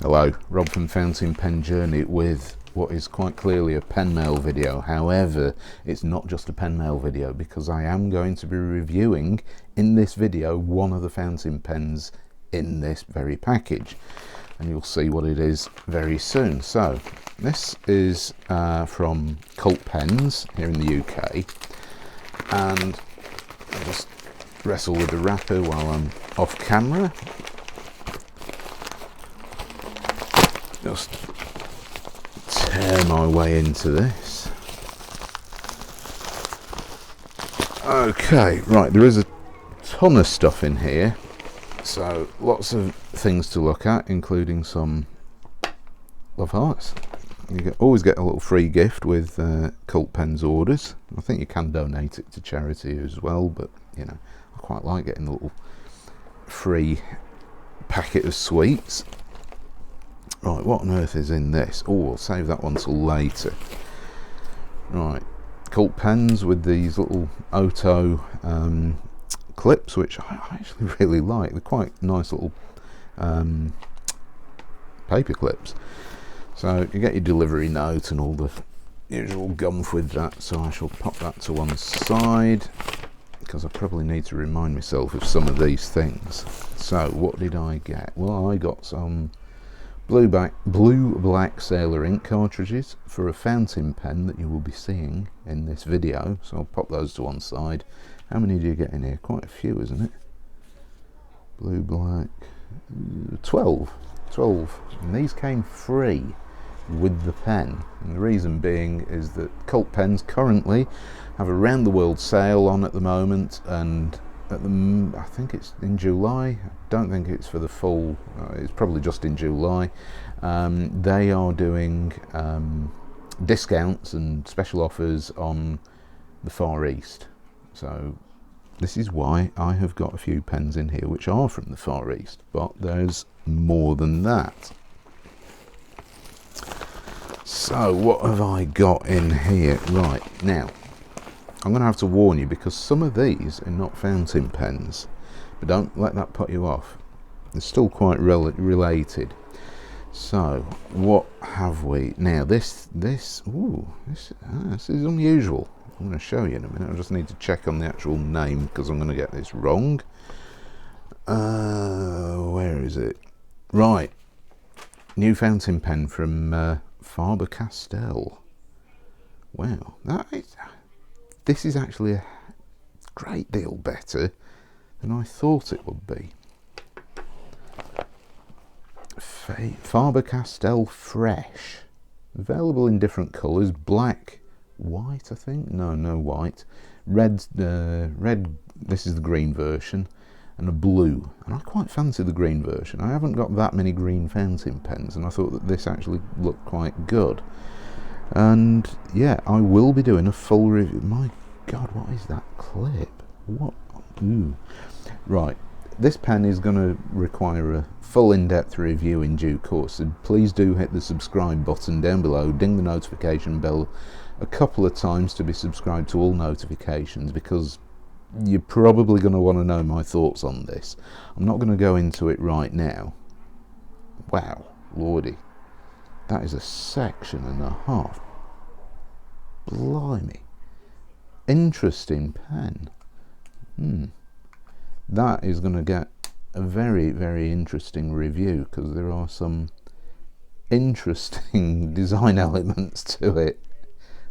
Hello, Rob from Fountain Pen Journey with what is quite clearly a pen mail video. However, it's not just a pen mail video because I am going to be reviewing in this video one of the fountain pens in this very package, and you'll see what it is very soon. So this is from Cult Pens here in the UK, and I'll just wrestle with the wrapper while I'm off camera. Just tear my way into this. Okay, right, there is a ton of stuff in here, so lots of things to look at, including some love hearts. You always get a little free gift with Cult Pens orders. I think you can donate it to charity as well, but you know, I quite like getting a little free packet of sweets. Right, what on earth is in this? Oh, I'll save that one till later. Right, Cult Pens with these little Ohto clips, which I actually really like. They're quite nice little paper clips. So you get your delivery note and all the usual gumph with that, so I shall pop that to one side because I probably need to remind myself of some of these things. So what did I get? Well, I got some blue black Sailor ink cartridges for a fountain pen that you will be seeing in this video, so I'll pop those to one side. How many do you get in here? Quite a few, isn't it? Blue black 12, and these came free with the pen, and the reason being is that Cult Pens currently have a round the world sale on at the moment, and I think it's in July. I don't think it's for the full, it's probably just in July. They are doing discounts and special offers on the Far East. So this is why I have got a few pens in here which are from the Far East, but there's more than that. So what have I got in here? Right, now I'm going to have to warn you because some of these are not fountain pens, but don't let that put you off. They're still quite related. So what have we now? This is unusual. I'm going to show you in a minute. I just need to check on the actual name because I'm going to get this wrong. Where is it? Right, new fountain pen from Faber-Castell. Wow, this is actually a great deal better than I thought it would be. Faber-Castell Fresh, available in different colours: black, white, I think. No white, red. This is the green version, and a blue. And I quite fancy the green version. I haven't got that many green fountain pens, and I thought that this actually looked quite good. And yeah, I will be doing a full review. My God, what is that clip? What? Ooh. Right, this pen is going to require a full in-depth review in due course, so please do hit the subscribe button down below, ding the notification bell a couple of times to be subscribed to all notifications, because you're probably going to want to know my thoughts on this. I'm not going to go into it right now. Wow, lordy, that is a section and a half. Blimey, interesting pen. That is going to get a very, very interesting review because there are some interesting design elements to it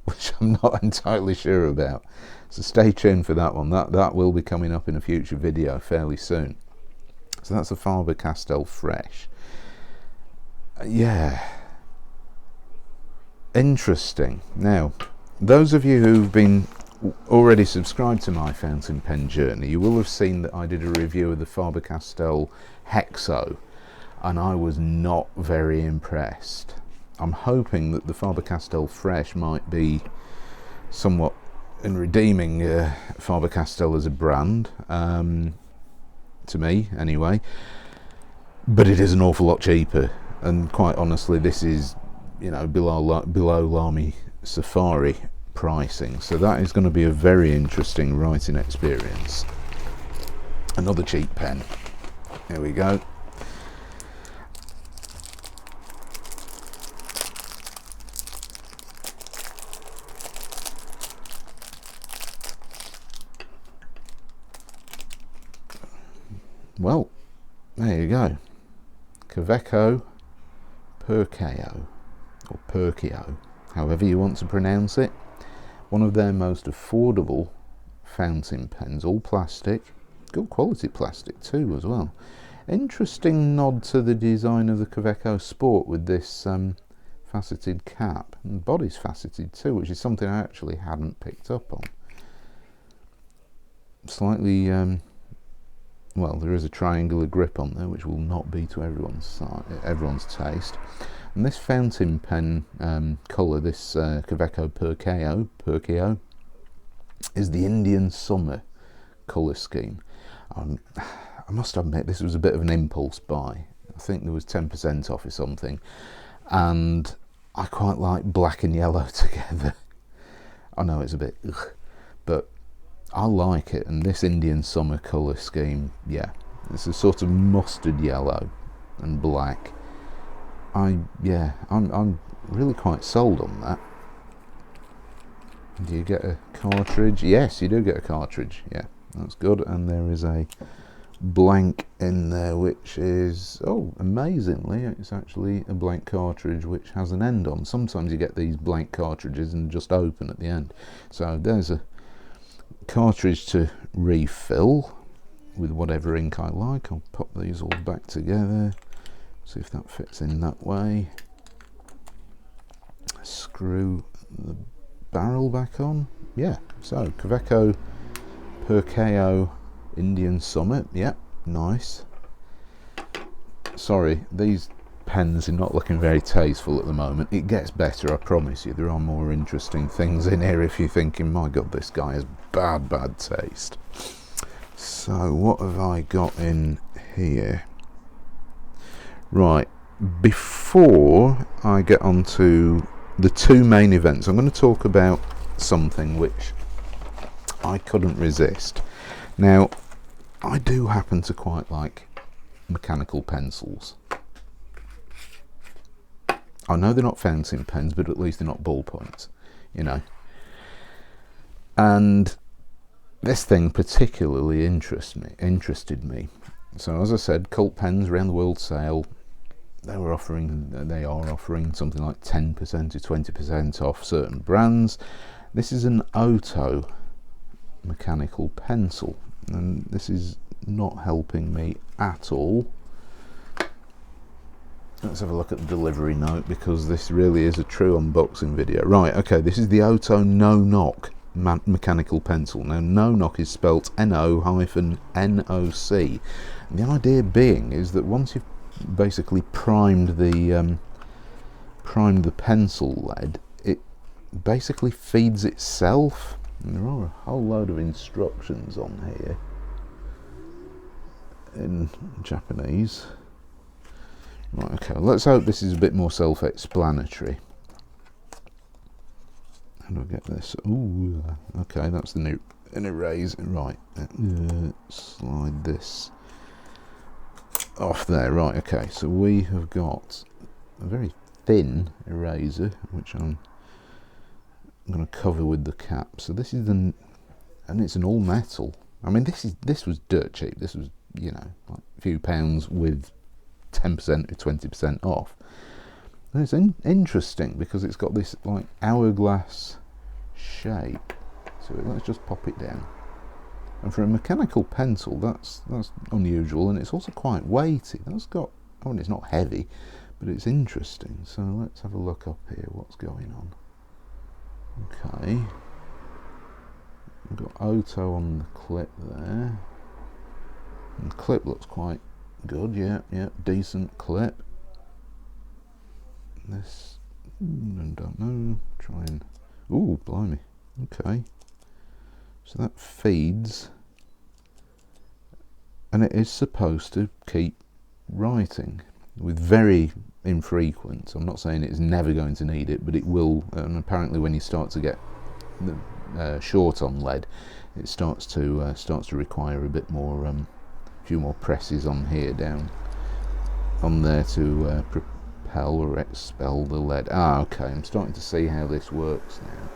which I'm not entirely sure about. So stay tuned for that one. That will be coming up in a future video fairly soon. So that's a Faber-Castell Fresh. Yeah, interesting. Now, those of you who've been already subscribed to my fountain pen journey, you will have seen that I did a review of the Faber-Castell Hexo, and I was not very impressed. I'm hoping that the Faber-Castell Fresh might be somewhat in redeeming Faber-Castell as a brand, to me anyway, but it is an awful lot cheaper, and quite honestly this is, you know, below Lamy Safari pricing, so that is going to be a very interesting writing experience. Another cheap pen. Here we go. well, there you go. Kaweco Perkeo, or Perkeo, however you want to pronounce it. One of their most affordable fountain pens, all plastic, good quality plastic too as well. Interesting nod to the design of the Quebeco Sport with this faceted cap, and the body's faceted too, which is something I actually hadn't picked up on. Slightly, well, there is a triangular grip on there, which will not be to everyone's taste. And this fountain pen colour, this Kaweco Perkeo, is the Indian Summer colour scheme. I must admit, this was a bit of an impulse buy. I think there was 10% off or something, and I quite like black and yellow together. I know it's a bit ugh, but I like it. And this Indian Summer colour scheme, yeah, it's a sort of mustard yellow and black. I'm really quite sold on that. Do you get a cartridge? Yes, you do get a cartridge. Yeah, that's good. And there is a blank in there, which is, oh, amazingly, it's actually a blank cartridge which has an end on. Sometimes you get these blank cartridges and just open at the end. So there's a cartridge to refill with whatever ink I like. I'll pop these all back together, see if that fits in that way. Screw the barrel back on. Yeah, so Kaweco Perkeo Indian Summer, yep, nice. Sorry, these pens are not looking very tasteful at the moment. It gets better, I promise you. There are more interesting things in here if you're thinking, my god, this guy has bad taste. So what have I got in here? Right, before I get on to the two main events, I'm going to talk about something which I couldn't resist. Now, I do happen to quite like mechanical pencils. I know they're not fountain pens, but at least they're not ballpoints, you know. And this thing particularly interested me. So as I said, Cult Pens Around the World sale, they are offering something like 10% to 20% off certain brands. This is an Ohto mechanical pencil, and this is not helping me at all. Let's have a look at the delivery note, because this really is a true unboxing video. Right, okay, this is the Ohto No-Noc mechanical pencil. Now, No-Noc is spelt N-O-N-O-C. The idea being is that once you've basically primed the pencil lead, it basically feeds itself. And there are a whole load of instructions on here in Japanese. Right, okay, let's hope this is a bit more self-explanatory. How do I get this? Ooh, okay, that's the new eraser. Right, slide this off there. Right, okay, so we have got a very thin eraser, which I'm going to cover with the cap. So this is and it's an all metal. I mean, this was dirt cheap. This was, you know, like a few pounds with 10% or 20% off. And it's interesting because it's got this like hourglass shape. So let's just pop it down. And for a mechanical pencil, that's unusual, and it's also quite weighty. That's got, I mean, it's not heavy, but it's interesting. So let's have a look up here. What's going on? Okay, we've got Ohto on the clip there. And the clip looks quite good. Yeah, decent clip. This, I don't know. Try and, ooh, blimey. Okay. So that feeds, and it is supposed to keep writing with very infrequent. I'm not saying it's never going to need it, but it will. And apparently, when you start to get short on lead, it starts to require a bit more, a few more presses on here, down on there to propel or expel the lead. Ah, okay. I'm starting to see how this works now.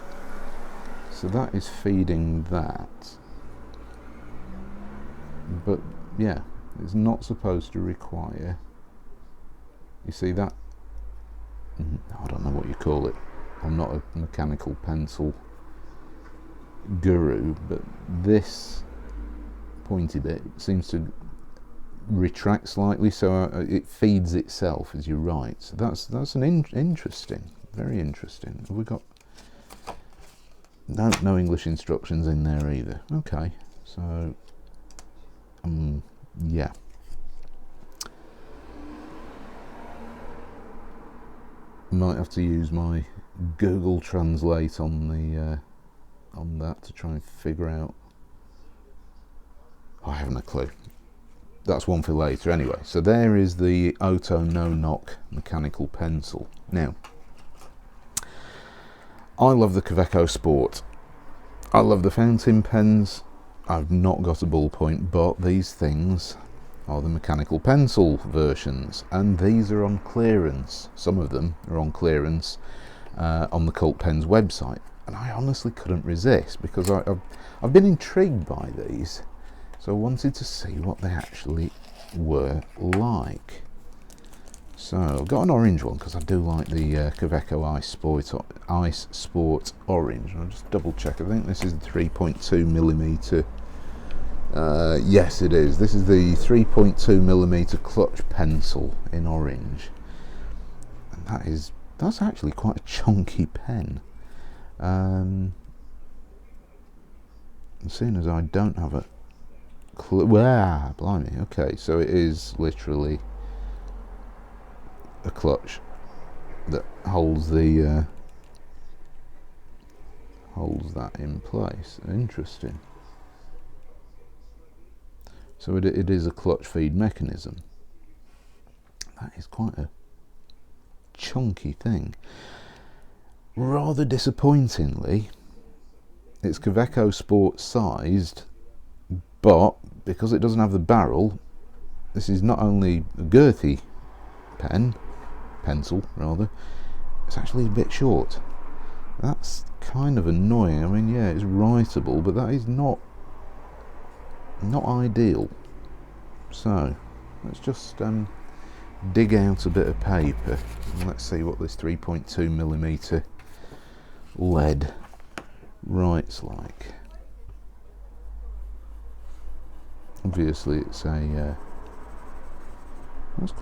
So that is feeding that, but yeah, It's not supposed to require, you see that, I don't know what you call it, I'm not a mechanical pencil guru, but this pointy bit seems to retract slightly, so it feeds itself as you write. So that's an interesting, very interesting. Have we got no English instructions in there either? Okay, so yeah. Might have to use my Google Translate on the on that to try and figure out. I haven't a clue. That's one for later anyway. So there is the Ohto No-Noc mechanical pencil. Now, I love the Quebeco Sport. I love the fountain pens. I've not got a ballpoint, but these things are the mechanical pencil versions, and these are on clearance. Some of them are on clearance on the Cult Pens website, and I honestly couldn't resist because I've been intrigued by these. So I wanted to see what they actually were like. So I've got an orange one because I do like the Kaweco Ice Sport Orange. I'll just double check. I think this is the 3.2mm. Yes, it is. This is the 3.2mm clutch pencil in orange. And that's actually quite a chunky pen. Seeing as I don't have a blimey, okay, so it is literally a clutch that holds the holds that in place. Interesting. So it is a clutch feed mechanism. That is quite a chunky thing. Rather disappointingly, it's Kaweco Sport sized, but because it doesn't have the barrel, this is not only a girthy pencil rather, it's actually a bit short. That's kind of annoying. I mean, yeah, it's writable, but that is not ideal. So let's just dig out a bit of paper and let's see what this 3.2mm lead writes like. Obviously it's a it's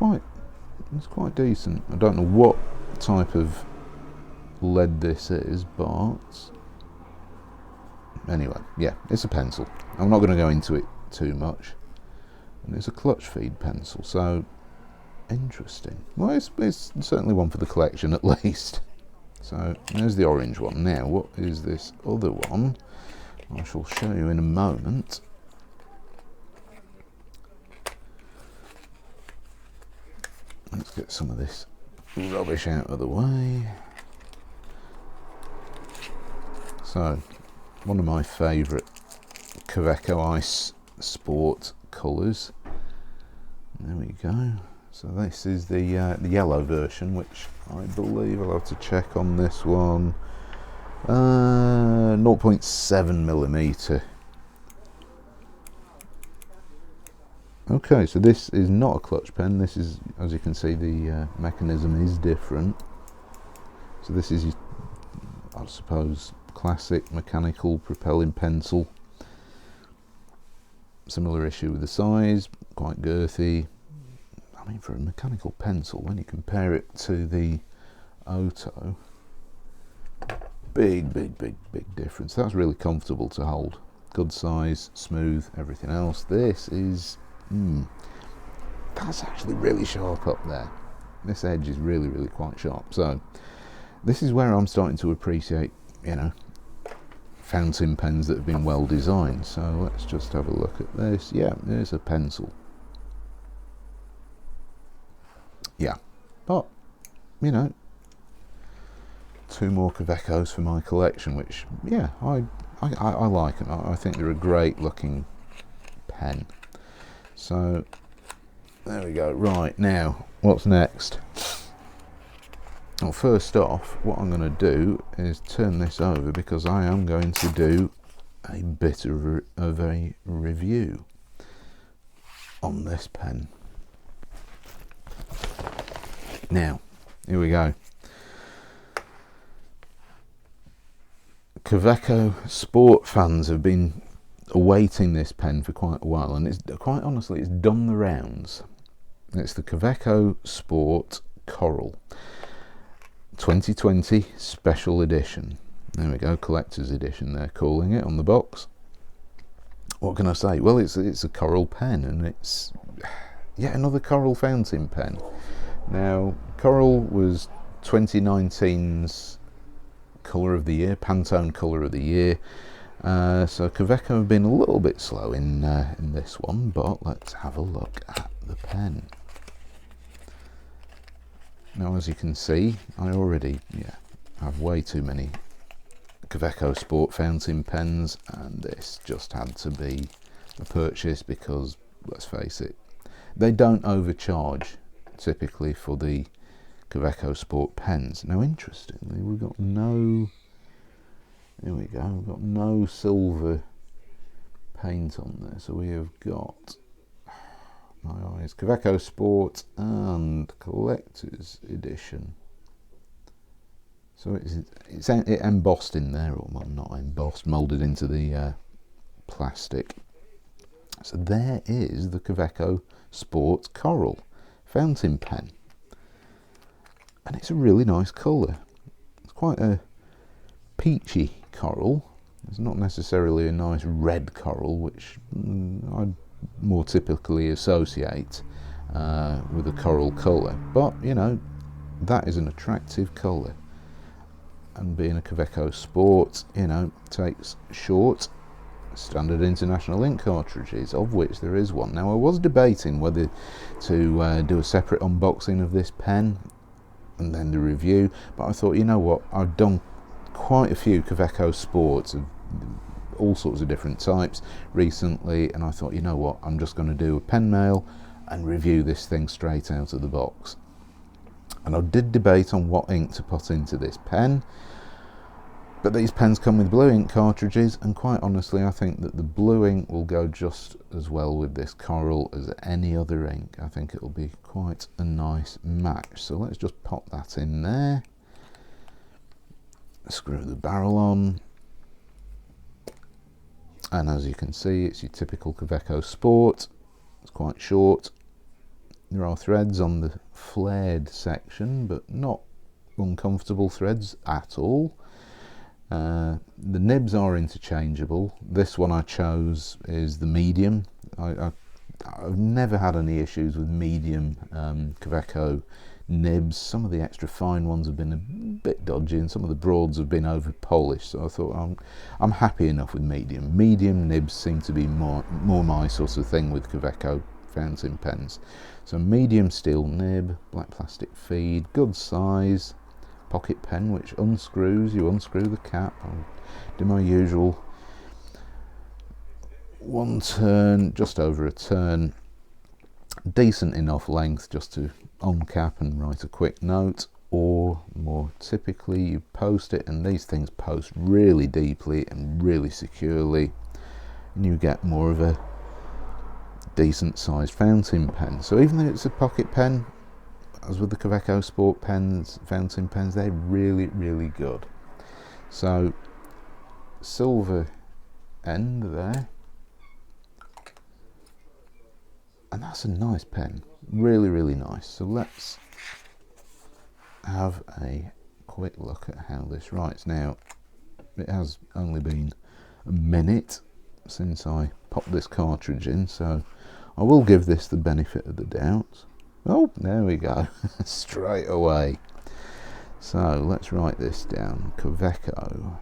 quite decent. I don't know what type of lead this is, but anyway, yeah, it's a pencil. I'm not going to go into it too much. And it's a clutch feed pencil, so interesting. Well, it's certainly one for the collection at least. So there's the orange one. Now, what is this other one? I shall show you in a moment. Let's get some of this rubbish out of the way. So, one of my favourite Kaweco Ice Sport colours. There we go. So this is the yellow version, which I believe I'll have to check on this one. 0.7mm. Okay, so this is not a clutch pen. This is, as you can see, the mechanism is different. So this is, I suppose, classic mechanical propelling pencil. Similar issue with the size, quite girthy. I mean, for a mechanical pencil, when you compare it to the Ohto, big difference. That's really comfortable to hold. Good size, smooth, everything else. This is, that's actually really sharp up there. This edge is really quite sharp. So this is where I'm starting to appreciate, you know, fountain pens that have been well designed. So let's just have a look at this. Yeah, there's a pencil. Yeah, but you know, 2 more Quebecos for my collection, which, yeah, I like them. I think they're a great looking pen. So there we go. Right, now what's next? Well, first off, what I'm going to do is turn this over because I am going to do a bit of a review. on this pen. Now, here we go. Quebeco sport fans have been awaiting this pen for quite a while, and it's quite honestly, it's done the rounds. It's the Kaweco Sport Coral 2020 Special Edition. There we go, collector's edition they're calling it on the box. What can I say? Well, it's a coral pen, and it's yet another coral fountain pen. Now, coral was 2019's colour of the year, Pantone colour of the year. So Kaweco have been a little bit slow in this one, but let's have a look at the pen. Now, as you can see, I already have way too many Kaweco Sport fountain pens, and this just had to be a purchase because, let's face it, they don't overcharge typically for the Kaweco Sport pens. Now, interestingly, we've got no, here we go, we've got no silver paint on there, so we have got, my eyes, Kaweco Sport and Collector's Edition. So it's embossed in there, or well, not embossed, moulded into the plastic. So there is the Kaweco Sport Coral fountain pen, and it's a really nice colour. It's quite a peachy coral. It's not necessarily a nice red coral, which I'd more typically associate with a coral colour, but you know, that is an attractive colour. And being a Kaweco Sport, you know, takes short standard international ink cartridges, of which there is one. Now, I was debating whether to do a separate unboxing of this pen and then the review, but I thought, you know what, I've done quite a few Kaweco Sports of all sorts of different types recently, and I thought, you know what, I'm just going to do a pen mail and review this thing straight out of the box. And I did debate on what ink to put into this pen, but these pens come with blue ink cartridges, and quite honestly, I think that the blue ink will go just as well with this coral as any other ink. I think it will be quite a nice match. So let's just pop that in there, screw the barrel on, and as you can see, it's your typical Kaweco Sport. It's quite short. There are threads on the flared section, but not uncomfortable threads at all. The nibs are interchangeable. This one I chose is the medium. I've never had any issues with medium Kaweco nibs. Some of the extra fine ones have been a bit dodgy, and some of the broads have been over polished, so I thought I'm happy enough with medium. Medium nibs seem to be more my sort of thing with Kaweco fountain pens. So medium steel nib, black plastic feed, good size, pocket pen which unscrews. You unscrew the cap. I'll do my usual one turn, just over a turn, decent enough length just to uncap and write a quick note, or more typically you post it, and these things post really deeply and really securely, and you get more of a decent sized fountain pen. So even though it's a pocket pen, as with the Kaweco Sport pens, fountain pens, they're really, really good. So silver end there, and that's a nice pen, really, really nice. So let's have a quick look at how this writes. Now, it has only been a minute since I popped this cartridge in, so I will give this the benefit of the doubt. Oh, there we go, straight away. So let's write this down, Kaweco.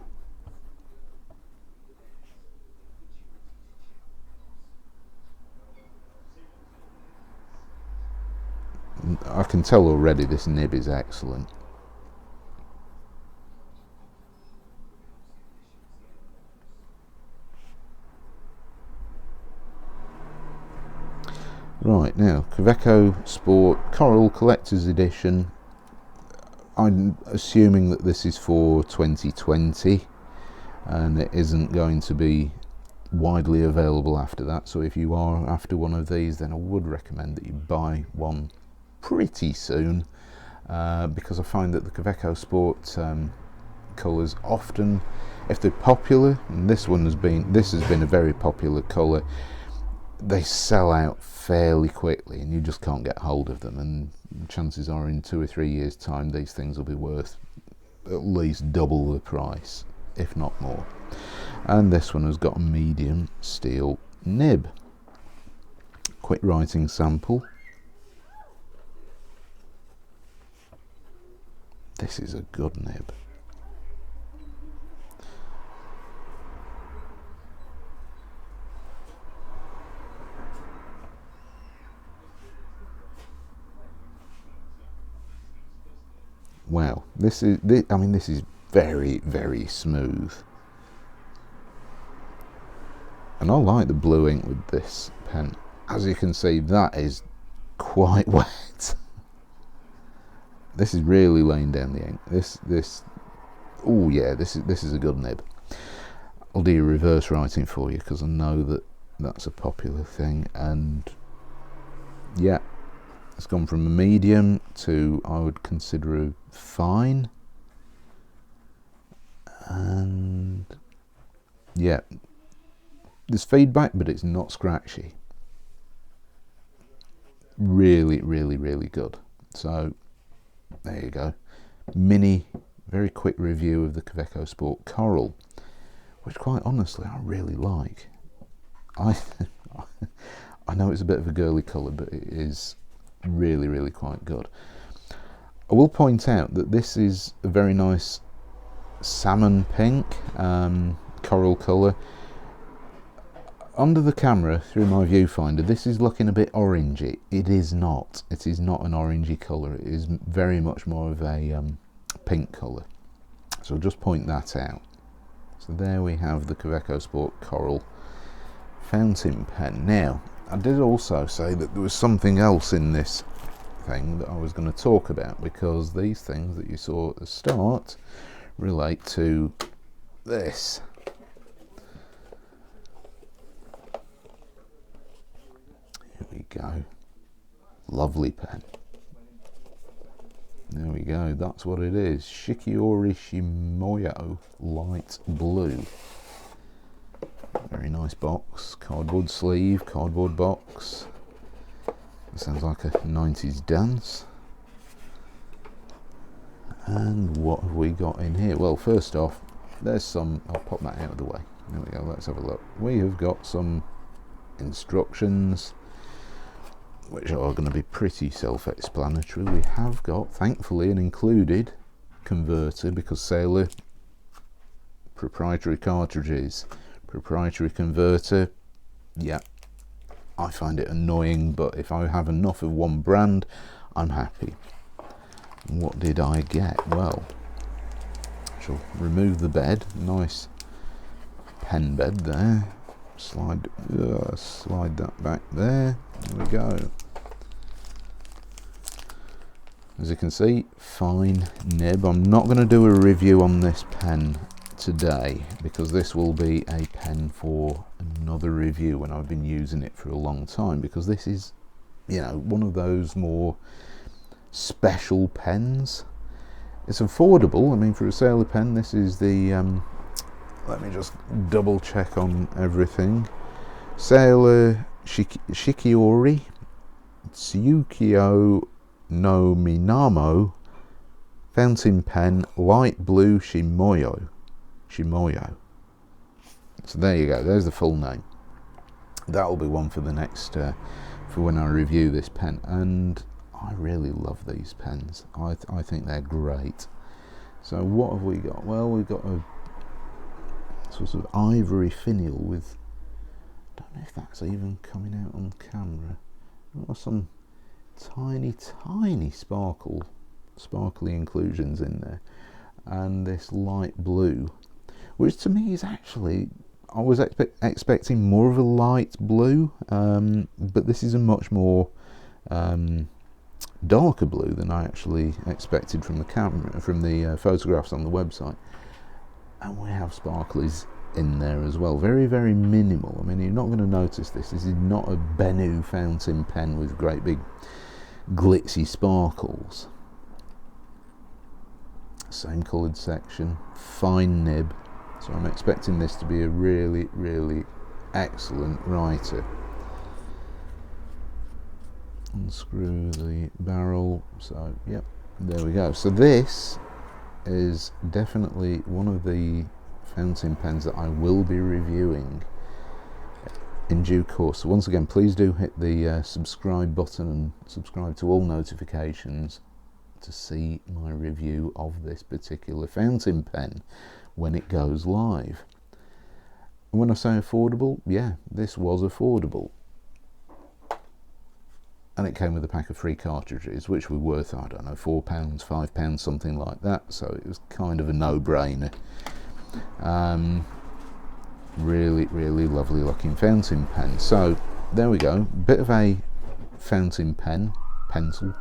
I can tell already this nib is excellent. Right, now, Kaweco Sport Coral Collector's Edition. I'm assuming that this is for 2020, and it isn't going to be widely available after that. So if you are after one of these, then I would recommend that you buy one pretty soon, because I find that the Quebeco Sport colours often, if they're popular, and this has been a very popular colour, they sell out fairly quickly and you just can't get hold of them, and chances are in 2 or 3 years time these things will be worth at least double the price, if not more. And this one has got a medium steel nib. Quick writing sample. This is a good nib. Wow, this is very, very smooth. And I like the blue ink with this pen. As you can see, that is quite wet. This is really laying down the ink. Oh yeah, this is a good nib. I'll do reverse writing for you because I know that that's a popular thing. And yeah, it's gone from a medium to, I would consider, a fine. And yeah, there's feedback, but it's not scratchy. Really, really, really good. So there you go. Mini, very quick review of the Quebeco Sport Coral, which quite honestly I really like. I know it's a bit of a girly colour, but it is really, really quite good. I will point out that this is a very nice salmon pink coral colour. Under the camera, through my viewfinder, this is looking a bit orangey. It is not. It is not an orangey colour. It is very much more of a pink colour. So I'll just point that out. So there we have the Quebeco Sport Coral fountain pen. Now, I did also say that there was something else in this thing that I was going to talk about, because these things that you saw at the start relate to this. Here we go. Lovely pen. There we go, that's what it is. Shikiori Shimoyo light blue. Very nice box. Cardboard sleeve, cardboard box. It sounds like a 90s dance. And what have we got in here? Well, first off, there's some, I'll pop that out of the way. There we go, let's have a look. We have got some instructions, which are going to be pretty self-explanatory. We have got, thankfully, an included converter, because Sailor, proprietary cartridges, proprietary converter, yeah, I find it annoying, but if I have enough of one brand, I'm happy. What did I get? Well, I shall remove the bed, nice pen bed there. Slide that back there. There we go. As you can see, fine nib. I'm not going to do a review on this pen today, because this will be a pen for another review when I've been using it for a long time, because this is, you know, one of those more special pens. It's affordable. I mean, for a Sailor pen, this is the let me just double check on everything. Sailor Shikiori Tsukuyo-no-Minamo fountain pen, light blue Shimoyo. So there you go, there's the full name. That'll be one for the next, for when I review this pen. And I really love these pens. I think they're great. So what have we got? Well, we've got a sort of ivory finial with, I don't know if that's even coming out on camera. There are some tiny sparkly inclusions in there, and this light blue, which to me is actually, I was expecting more of a light blue, but this is a much more darker blue than I actually expected from the camera, from the photographs on the website. And we have sparklies in there as well. Very, very minimal. I mean, you're not going to notice this. This is not a Bennu fountain pen with great big glitzy sparkles. Same coloured section, fine nib. So I'm expecting this to be a really, really excellent writer. Unscrew the barrel. So, yep, there we go. So this is definitely one of the fountain pens that I will be reviewing in due course. So once again, please do hit the subscribe button and subscribe to all notifications to see my review of this particular fountain pen when it goes live. And when I say affordable, yeah, this was affordable. And it came with a pack of free cartridges, which were worth, I don't know, £4, £5, something like that. So it was kind of a no-brainer. Really, really lovely looking fountain pen. So there we go, bit of a fountain pen, pencil,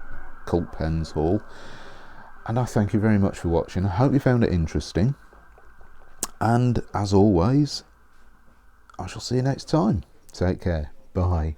cult pens haul. And I thank you very much for watching. I hope you found it interesting. And as always, I shall see you next time. Take care. Bye.